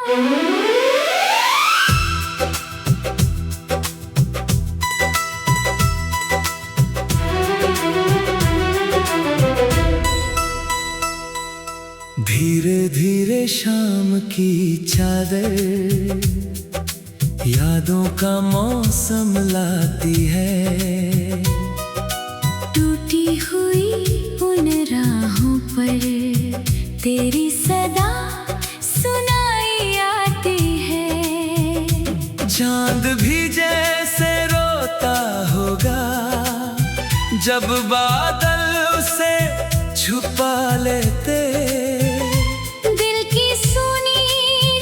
धीरे धीरे शाम की चादर यादों का मौसम लाती है। टूटी हुई उन राहों पर तेरी सदा सुनाई आती है। चांद भी जैसे रोता होगा जब बादल उसे छुपा लेते। दिल की सुनी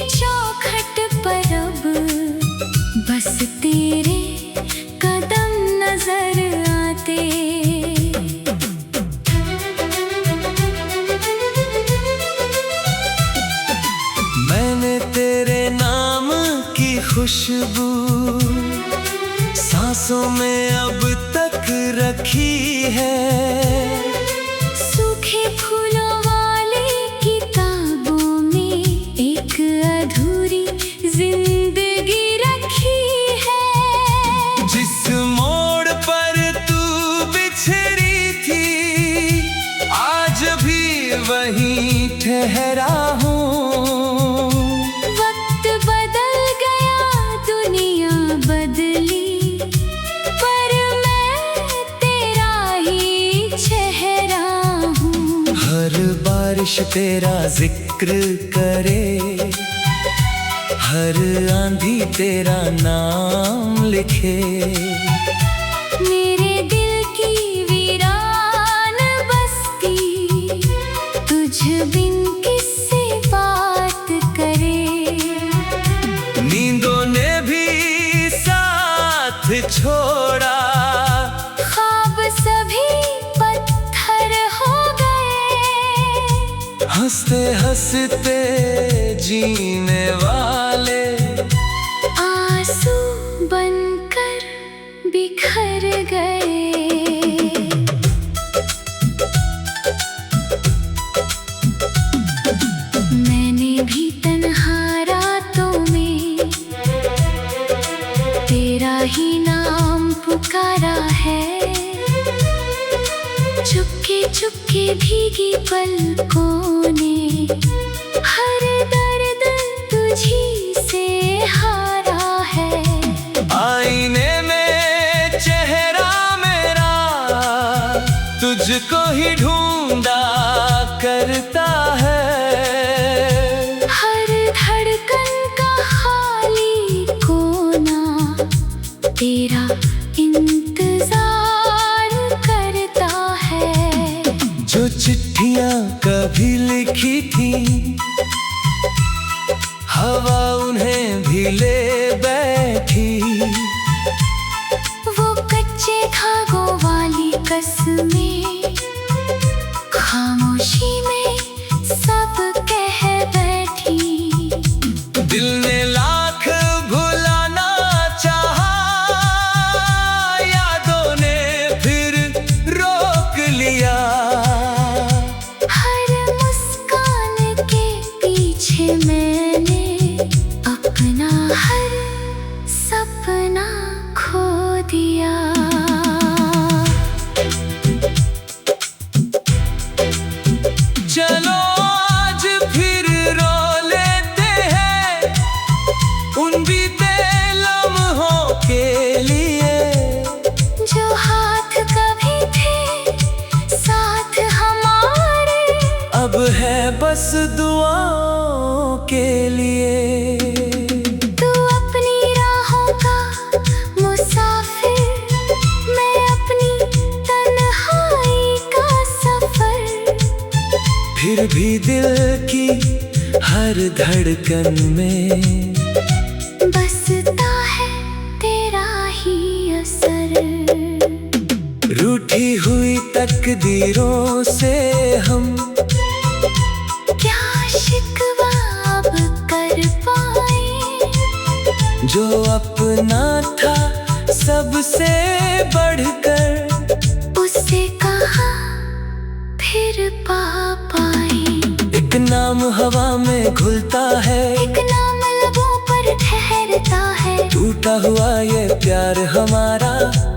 चौखट पर अब बस तेरे कदम नजर आते। मैंने तेरे नाम की खुशबू सांसों में अब तक रखी है। सूखे फूलों वाली किताबों में एक अधूरी जिंदगी रखी है। जिस मोड़ पर तू बिछड़ी थी आज भी वहीं ठहरा हूँ। वक्त बदल गया दुनिया बदली पर मैं तेरा ही चेहरा हूँ। हर बारिश तेरा जिक्र करे हर आंधी तेरा नाम लिखे। मेरे दिल की वीरान बस्ती तुझ बिन किससे बात करे। नींदों ने भी साथ छोड़ा ख्वाब सभी पत्थर हो गए। हंसते हंसते जीने वाले आंसू बनकर बिखर गए। मैंने भी तन्हा रातों में तेरा ही नाम पुकारा है। चुपके चुपके भीगी पलकों ने हर दर्द तुझी से हारा है। आईने में चेहरा मेरा तुझको ही ढूंढा करता है। हर धड़कन का खाली कोना तेरा इंतजार करता है। जो चिट्ठियां कभी लिखी थी हवा उन्हें भी ले बैठी। वो कच्चे धागों वाली कसमें खामोशी में सब कह बैठी। दिल ने लाख भुलाना चाहा यादों ने फिर रोक लिया। हर मुस्कान के पीछे मैंने अपना हर सपना खो दिया। चलो आज फिर रो लेते हैं उन बीते लम्हों के लिए। जो हाथ कभी थे साथ हमारे अब है बस दुआओं के लिए। तू अपनी राहों का मुसाफिर मैं अपनी तन्हाई का सफर। फिर भी दिल की हर धड़कन में बसता है तेरा ही असर। रूठी हुई तकदीरों से हम क्या शिकवा अब कर पाए। जो अपना था सबसे बढ़कर उससे कहाँ फिर पा पाए। एक नाम हवा में घुलता है एक नाम टूटा हुआ ये प्यार हमारा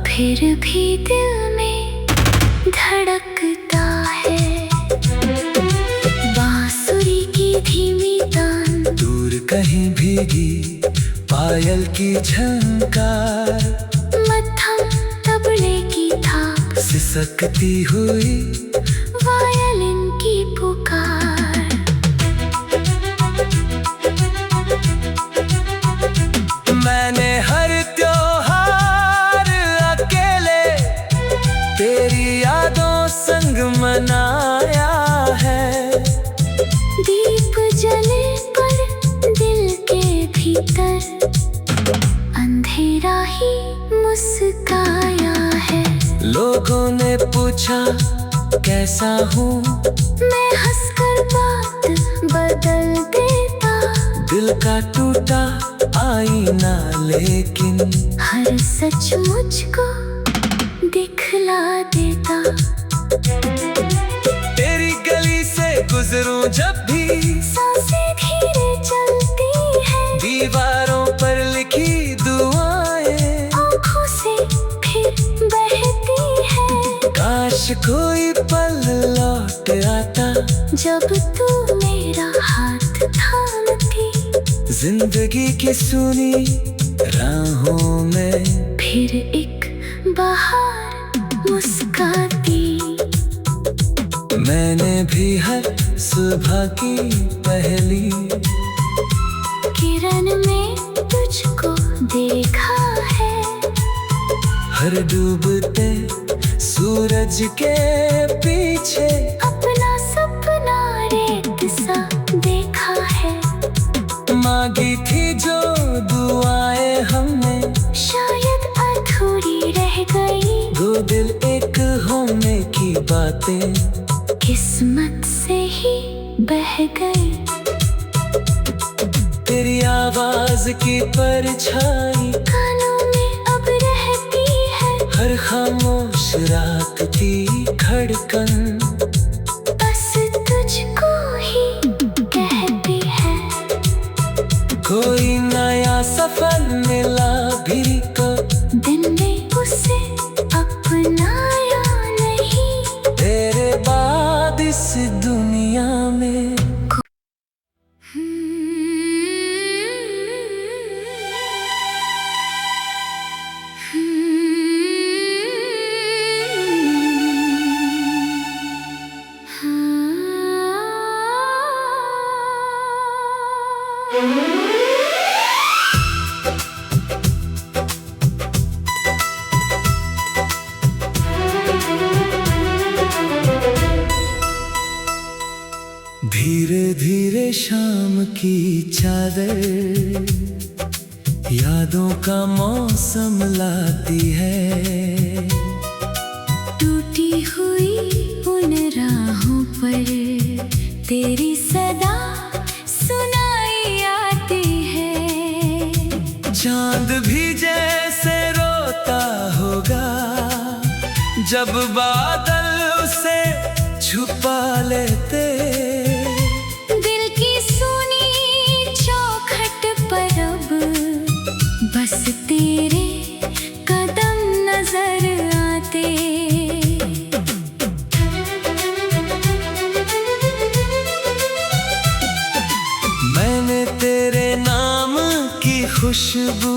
फिर भी दिल में धड़कता है। बांसुरी की धीमी तान, दूर कहीं भीगी पायल की झंकार, मध्यम तबले की थाप, सिसकती हुई वायलिन की पुकार। मैंने हर त्योहार अकेले तेरी यादों संग मनाया है। दीप जले पर दिल के भीतर अंधेरा ही मुस्काया है। लोगों ने पूछा कैसा हूँ, मैं हंसकर बात बदल देता। दिल का टूटा आईना लेकिन हर सच मुझको दिखला देता। तेरी गली से गुजरूं जब भी सांसें धीरे चलती है। दीवारों पर लिखी दुआएं आँखों से फिर बहती है। काश कोई पल लौट आता, जब तू मेरा हाथ थामती, जिंदगी की सुनी राहों में फिर एक बहार मुस्काती। मैंने भी हर सुबह की पहली किरण में तुझको देखा है। हर डूबते सूरज के पीछे अपना सपना रेत सा देखा है। मांगी थी जो दुआएं हमने, शायद अधूरी रह गई। दो दिल एक होने की बातें किस्मत से ही बह गई। तेरी आवाज की परछाई कानों में अब रहती है। हर खामोश रात की धड़कन बस तुझको ही कहती है। कोई नया सफर मिला भी को, दिन में उसे अपनाया नहीं। तेरे बाद इस दुनिया में धीरे धीरे शाम की चादर यादों का मौसम लाती है। टूटी हुई उन राहों पर तेरी सदा सुनाई आती है। चांद भी जैसे रोता होगा जब बादल उसे छुपा लेते। दिल की सुनी चौखट पर अब बस तेरे कदम नजर आते। मैंने तेरे नाम की खुशबू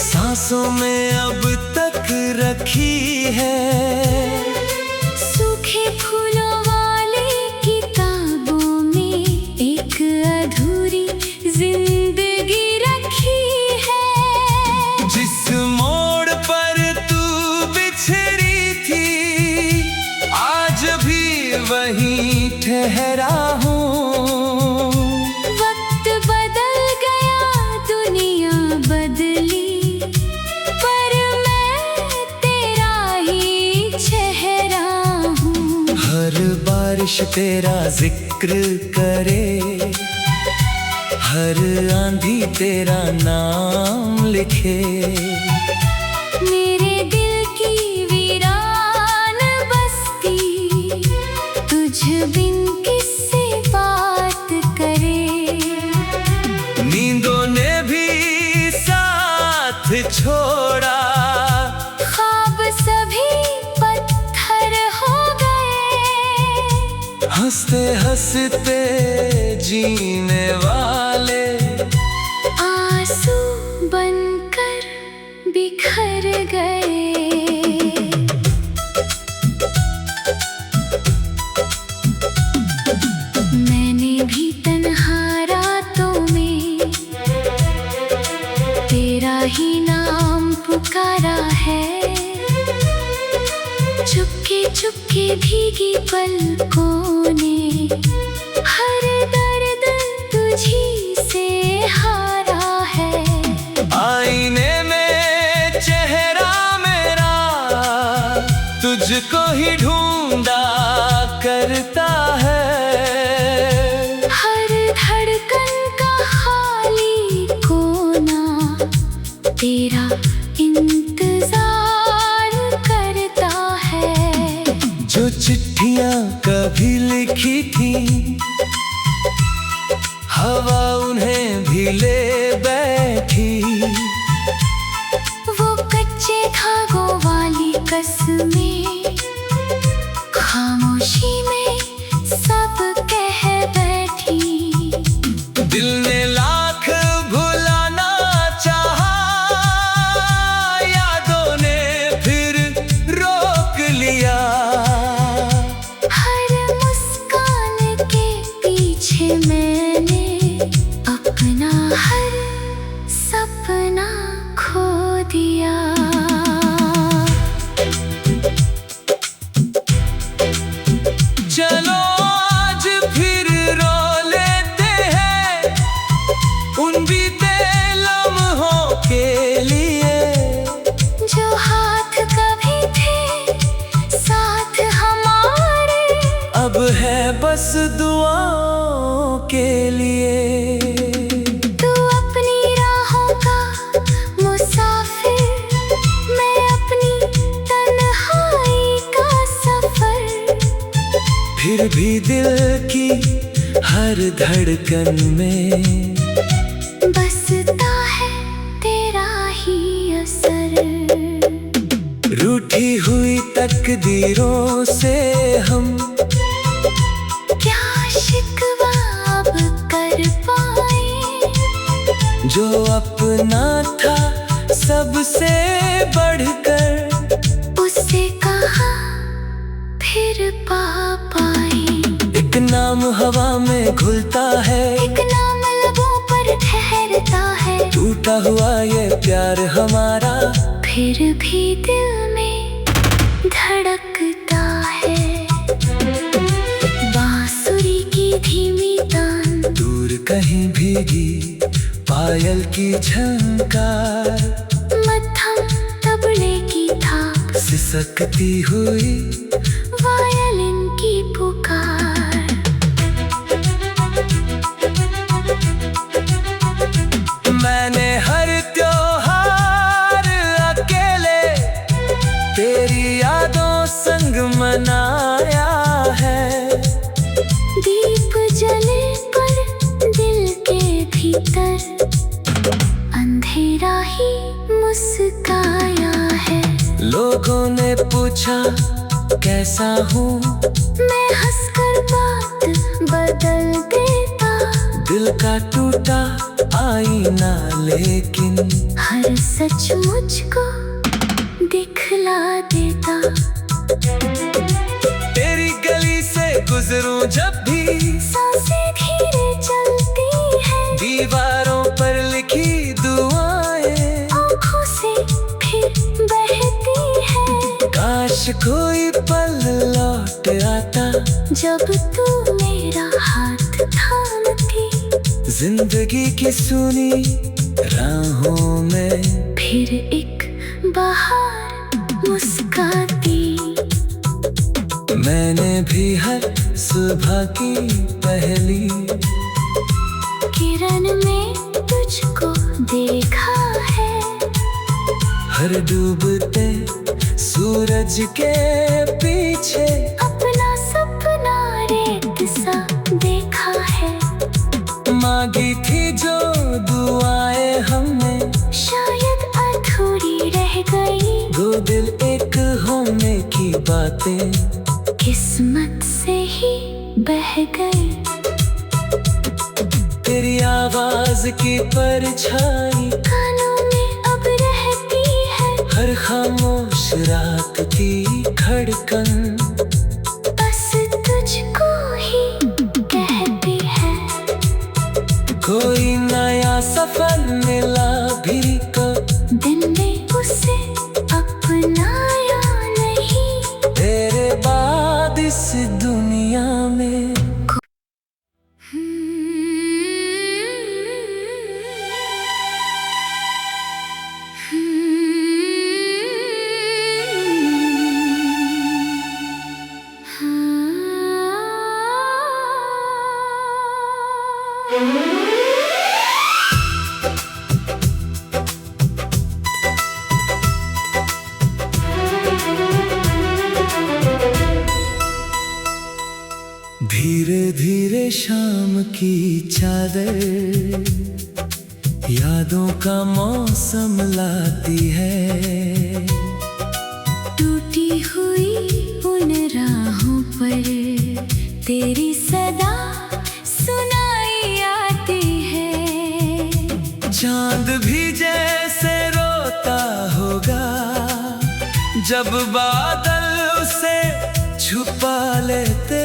सांसों में अब तक रखी है। सूखे फूलों वाली किताबों में एक अधूरी जिंदगी रखी है। जिस मोड़ पर तू बिछड़ी थी आज भी वहीं ठहरा हूँ। वक्त बदल गया दुनिया बदली, पर मैं तेरा ही चेहरा हूँ। हर बारिश तेरा जिक्र करे, हर आंधी तेरा नाम लिखे। मेरे दिल की वीरान बस्ती तुझ बिन किससे बात करे। नींदों ने भी हंसते जीने वाले आंसू बनकर बिखर गए। मैंने भी तन्हा रातों में तेरा ही नाम पुकारा है। चुपके चुपके भीगी पलकों ने हर दर्द तुझी से हारा है। आईने में चेहरा मेरा तुझको ही ढूंढा करता है। हर धड़कन का खाली कोना तेरा इंतजार करता है। जो चिट्ठियां कभी लिखी थी हवा उन्हें भी ले बैठी। वो कच्चे धागों वाली कसमें खामोशी में सब कह बैठी। दिल ने लाख भुलाना चाहा, यादों ने फिर रोक लिया। हर मुस्कान के पीछे मैंने अपना हर सपना खो दिया। चलो आज फिर रो लेते हैं उन बीते लम्हों के लिए। जो हाथ कभी थे साथ हमारे अब है बस दुआओं के लिए। तू अपनी राहों का मुसाफिर, मैं अपनी तन्हाई का सफर। फिर भी दिल की हर धड़कन में बसता है तेरा ही असर। रूठी हुई तकदीरों से हम क्या शिकवा अब कर पाए। जो अपना था सबसे बढ़कर उससे कहा फिर पा पाए। एक नाम हवा में घुलता है, एक नाम लबों पर ठहरता है। टूटा हुआ ये प्यार हमारा फिर भी दिल में धड़कता है। बांसुरी की धीमी तान, दूर कहीं भीगी पायल की झंकार। मध्यम तबले की थाप, सिसकती हुई वायलिन की पुकार। मैंने हर त्योहार अकेले तेरी यादों संग मनाया है। दीप जले पर दिल के भीतर अंधेरा ही मुस्काया है। लोगों ने पूछा कैसा हूँ, मैं हंसकर बात बदल देता। दिल का टूटा आईना लेकिन हर सच मुझको दिखला देता। तेरी गली से गुजरूं जब भी सांसें धीरे चलती है। दीवारों पर लिखी दुआएं आँखों से फिर बहती है। काश कोई पल लौट आता जब तू मेरा हाथ थामती। जिंदगी की सुनी राहों में फिर एक बहार मुस्काती। मैंने भी हर सुबह की पहली किरण में तुझको देखा है। हर डूबते सूरज के पीछे अपना सपना रेत सा देखा है। मांगी थी जो दुआएं हमने शायद अधूरी रह गई। दो दिल एक होने की बातें किस्मत से ही बह गई। तेरी आवाज की परछाई कानों में अब रहती है। हर खामोश रात की धड़कन बस तुझको ही कहती है। कोई नया सफर मिला भी तो दिन में उसे अपनाया नहीं। तेरे बाद इस दुनिया में धीरे धीरे शाम की चादर यादों का मौसम लाती है। टूटी हुई उन राहों पर तेरी सदा सुनाई आती है। चांद भी जैसे रोता होगा जब बादल उसे छुपा लेते।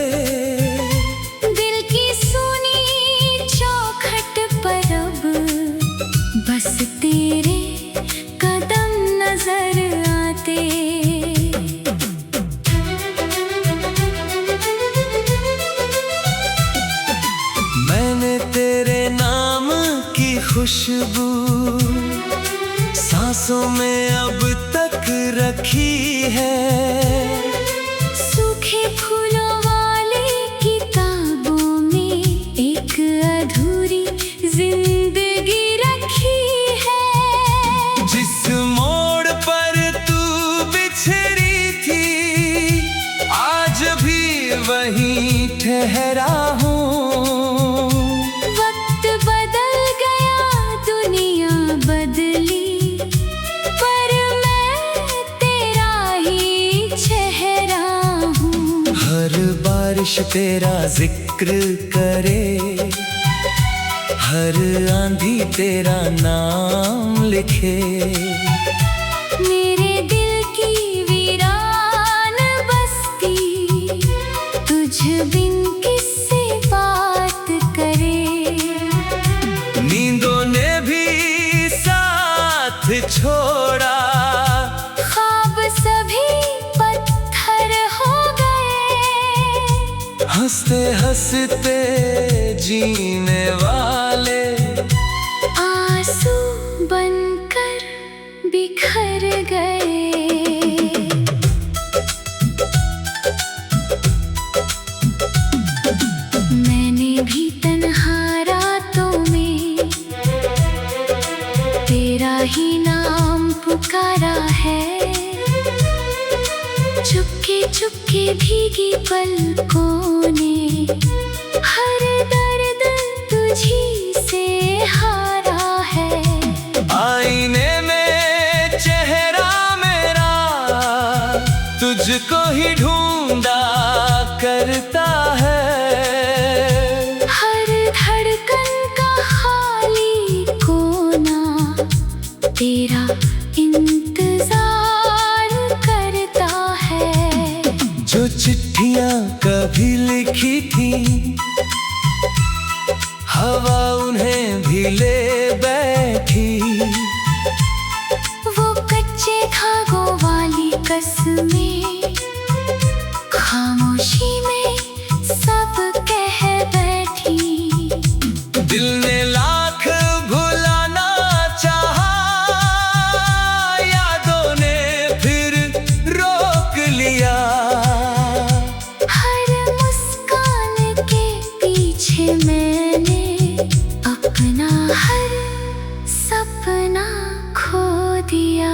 दिल की सुनी चौखट पर अब बस तेरे कदम नजर आते। मैंने तेरे नाम की खुशबू सांसों में अब तक रखी है। सूखे फूलों वाली किताबों में एक अधूरी जिंदगी रखी है। जिस मोड़ पर तू बिछड़ी थी आज भी वहीं ठहरा हूँ। वक्त बदल गया दुनिया बदली पर मैं तेरा ही चेहरा हूँ। हर बारिश तेरा जिक्र करे हर आंधी तेरा नाम लिखे। मेरे दिल की वीरान बस्ती तुझ बिन किससे बात करे। नींदों ने भी साथ छोड़ा ख्वाब सभी पत्थर हो गए। हंसते हंसते जीने वाले आंसू बनकर बिखर गए। मैंने भी तन्हा रातों में तेरा ही नाम पुकारा है। चुपके चुपके भीगी पलकों ने हर दर्द तुझी से हारा है। आईने में चेहरा मेरा तुझको ही ढूंढा करता है। हर धड़कन का खाली कोना तेरा इंतजार करता है। जो चिट्ठियां कभी लिखी थी हवा उन्हें भी ले बैठी। वो कच्चे धागों वाली कसमें खामोशी में सब कह बैठी। दिल ने लाख भुलाना चाहा यादों ने फिर रोक लिया। हर मुस्कान के पीछे मैंने अपना हर सपना खो दिया।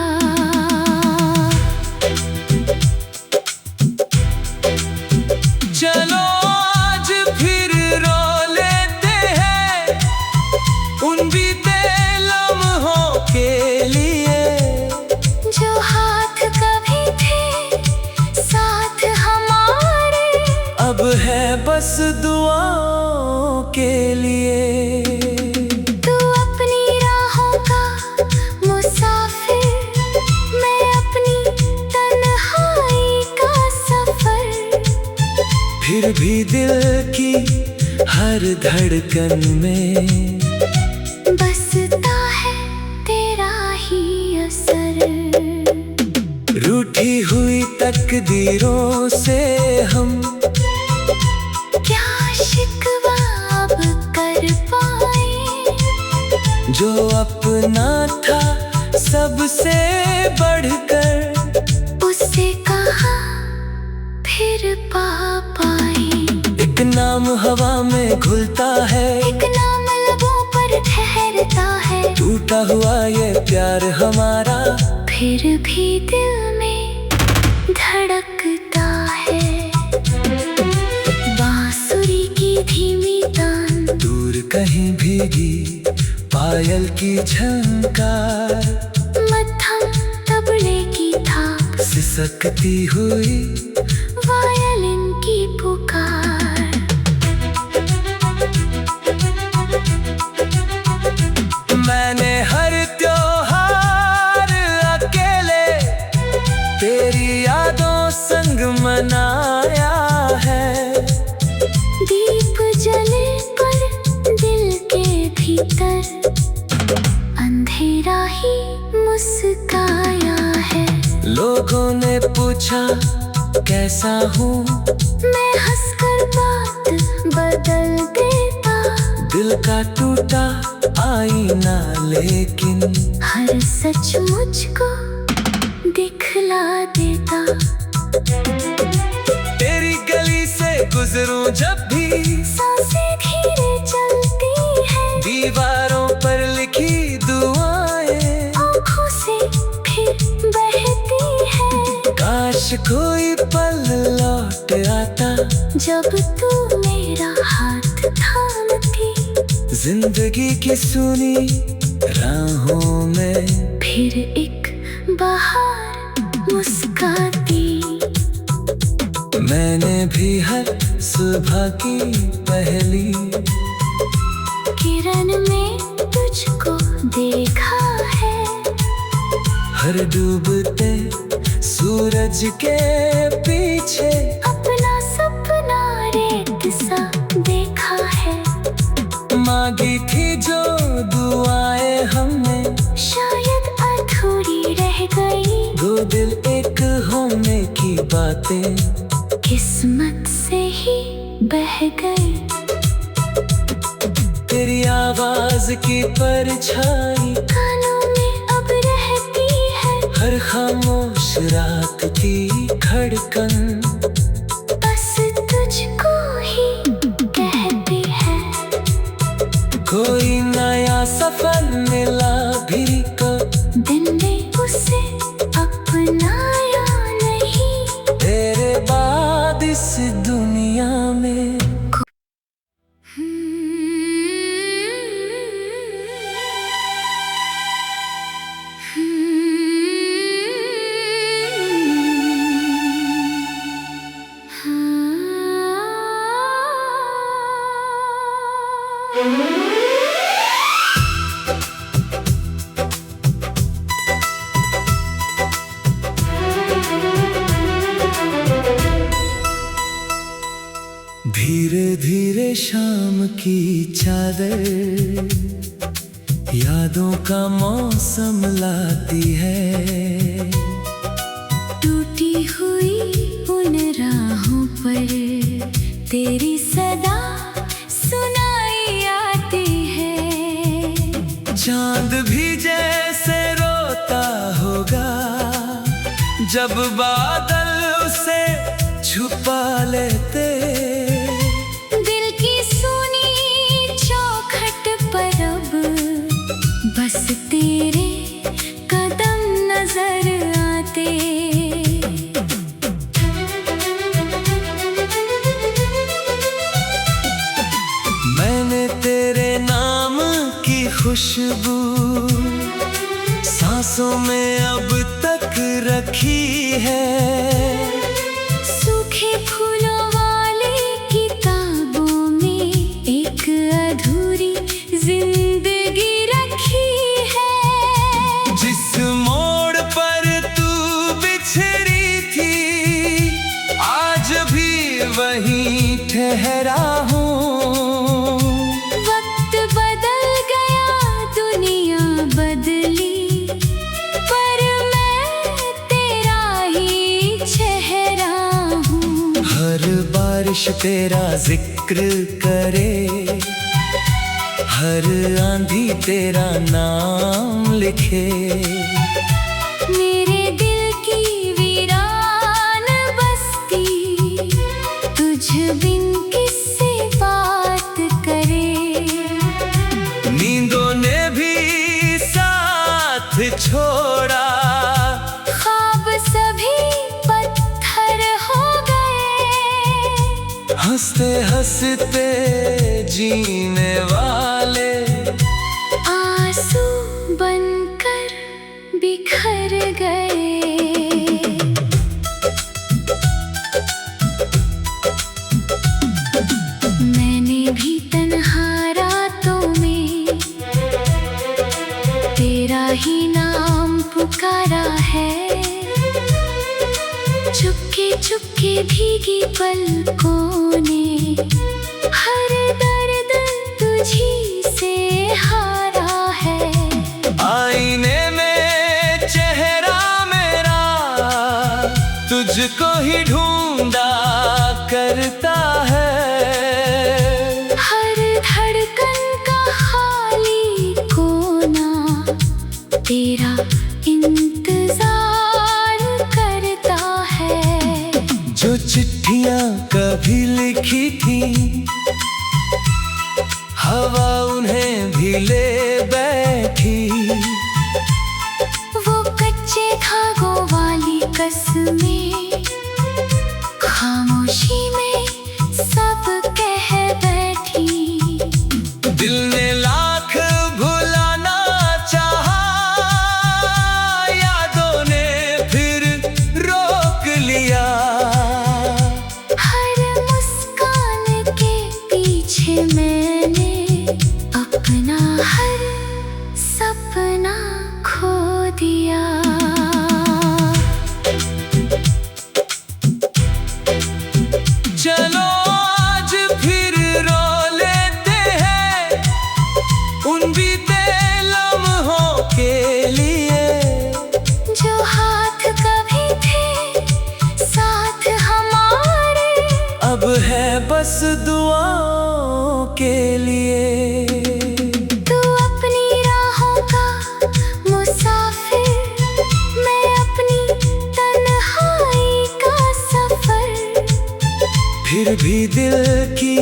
चलो आज फिर रो लेते हैं उन बीते लम्हों के लिए। जो हाथ कभी थे साथ हमारे अब है बस दुआओं के लिए। धड़कन में बसता है तेरा ही असर। रूठी हुई तकदीरों से हम क्या शिकवा अब कर पाए। जो अपना था सबसे बढ़कर, उससे कहा फिर पा पाए। एक नाम हवा में घुलता है, एक नाम लबों पर ठहरता है। टूटा हुआ ये प्यार हमारा फिर भी दिल में धड़कता है। बांसुरी की धीमी तान, दूर कहीं भीगी पायल की झनकार, मध्यम तबले की थाप, सिसकती हुई वायलिन की पुकार। मैंने हर त्योहार अकेले तेरी यादों संग मनाया है। दीप जले पर दिल के भीतर अंधेरा ही मुस्काया है। लोगों ने पूछा कैसा हूँ, मैं हंसकर बात बदल देता। दिल का टूटा आईना लेकिन हर सच मुझको दिखला देता। तेरी गली से गुजरूं जब भी, सांसें धीरे चलती है। दीवारों पर लिखी दुआएं आँखों से फिर बहती है। काश कोई पल लौट आता, जब तू मेरा हाथ थामती। जिंदगी की सुनी राहों में फिर एक बहार मुस्काती। मैंने भी हर सुबह की पहली किरण में तुझको देखा है। हर डूबते सूरज के पीछे अपना सपना रेत सा देखा है। मांगी थी जो दुआएं हमने, शायद अधूरी रह गई। दो दिल एक होने की बातें किस्मत से ही बह गई। तेरी आवाज की परछाई कानों में अब रहती है। हर खामोश रात की धड़कन बस तुझको ही कहती है। कोई नया सफर मिला भी कब, दिन ने उसे अपनाया नहीं। तेरे बाद इस दुनिया में धीरे धीरे शाम की चादर यादों का मौसम लाती है। टूटी हुई उन राहों पर तेरी सदा सुनाई आती है। चांद भी जैसे रोता होगा जब बादल उसे छुपा लेते। दिल की सुनी चौखट पर अब बस तेरे कदम नजर आते। मैंने तेरे नाम की खुशबू सांसों में अब तक रखी है। सूखे फूलों वाली किताबों में एक अधूरी जिंदगी रखी है। जिस मोड़ पर तू बिछड़ी थी आज भी वहीं ठहरा हूँ। तेरा जिक्र करे, हर आंधी तेरा नाम लिखे। मेरे दिल की वीरान बस्ती तुझ बिन किससे बात करे। नींदों ने भी साथ छोड़ा, ख्वाब सभी पत्थर हो गए। हंसते हंसते जीने वाले आंसू बनकर बिखर गए। मैंने भी तन्हा रातों में तेरा ही नाम पुकारा है। चुपके चुपके भीगी पलकों ने हर दर्द तुझी से हारा है। आईने में चेहरा मेरा तुझको ही ढूंढा करता है। हर धड़कन का खाली कोना तेरा इंतजार करता है। जो चिट्ठियां कभी लिखी थी, हवा उन्हें भी ले बैठी। वो कच्चे धागों वाली कसमें खामोशी में सब कह बैठी। दिल ने लाख भुलाना चाहा, यादों ने फिर रोक लिया। हर मुस्कान के पीछे मैंने अपना हर सपना खो दिया। चलो आज फिर रो लेते हैं उन बीते लम्हों के लिए, जो हाथ कभी थे साथ हमारे अब है बस दुआओं के लिए। तू अपनी राहों का मुसाफिर, मैं अपनी तन्हाई का सफर। फिर भी दिल की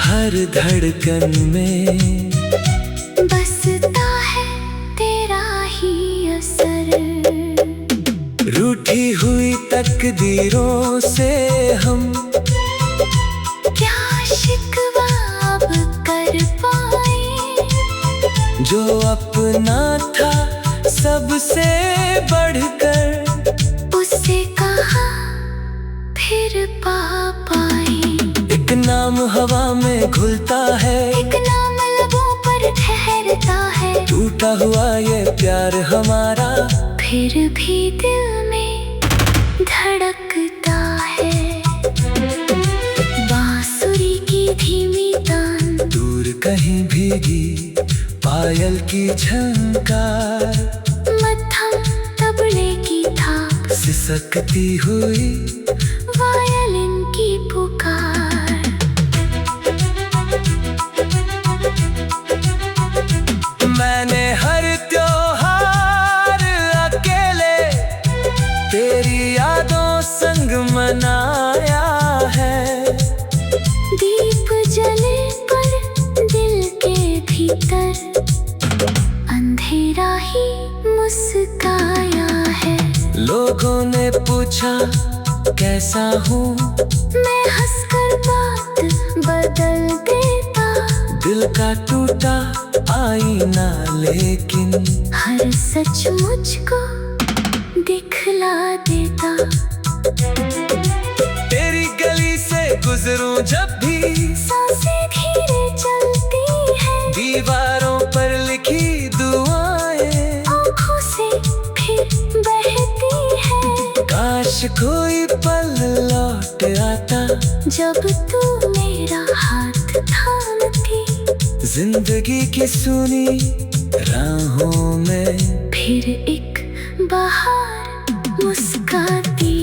हर धड़कन में बसता है तेरा ही असर। रूठी हुई तकदीरों से हम क्या शिकवा अब कर पाए। जो अपना था सबसे बढ़कर, उससे कहा फिर पा पाए। एक नाम हवा में घुलता है, एक नाम लबों पर ठहरता है। टूटा हुआ ये प्यार हमारा फिर भी दिल में धड़कता है। बांसुरी की धीमी तान, दूर कहीं भीगी पायल की झनकार, मध्यम तबले की थाप, सिसकती हुई वायलिन की पुकार। मैंने हर त्योहार अकेले तेरी यादों संग मनाया है। दीप जले पर दिल के भीतर अंधेरा ही मुस्काया है। लोगों ने पूछा कैसा हूँ, मैं हंसकर बात बदल देता। दिल का टूटा आईना लेकिन हर सच मुझको दिखला देता। तेरी गली से गुजरूं जब भी, सांसें धीरे चलती है। दीवारों पर लिखी दुआएं आँखों से फिर बहती है। काश कोई पल लौट आता, जब तू मेरा हाथ थामती। जिंदगी की सुनी राहों में फिर एक बहार मुस्काती।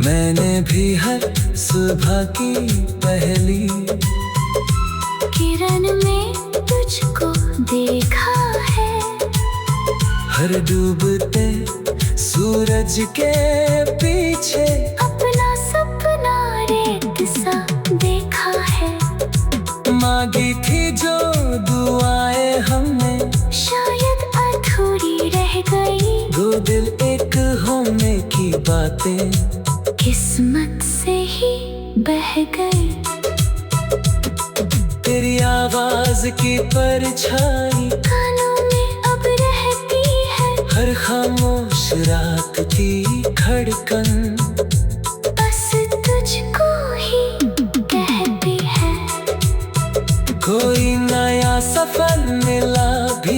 मैंने भी हर सुबह की पहली किरण में तुझको देखा है। हर डूबते सूरज के पीछे अपना सपना रेत सा देखा है। मांगी थी जो दुआएं हमने शायद अधूरी रह गई। दो दिल एक होने की बातें किस्मत से ही बह गई। तेरी आवाज की परछाई कानों में अब रहती है। हर खामोश रात की धड़कन बस तुझको ही कहती है। कोई नया सफर मिला भी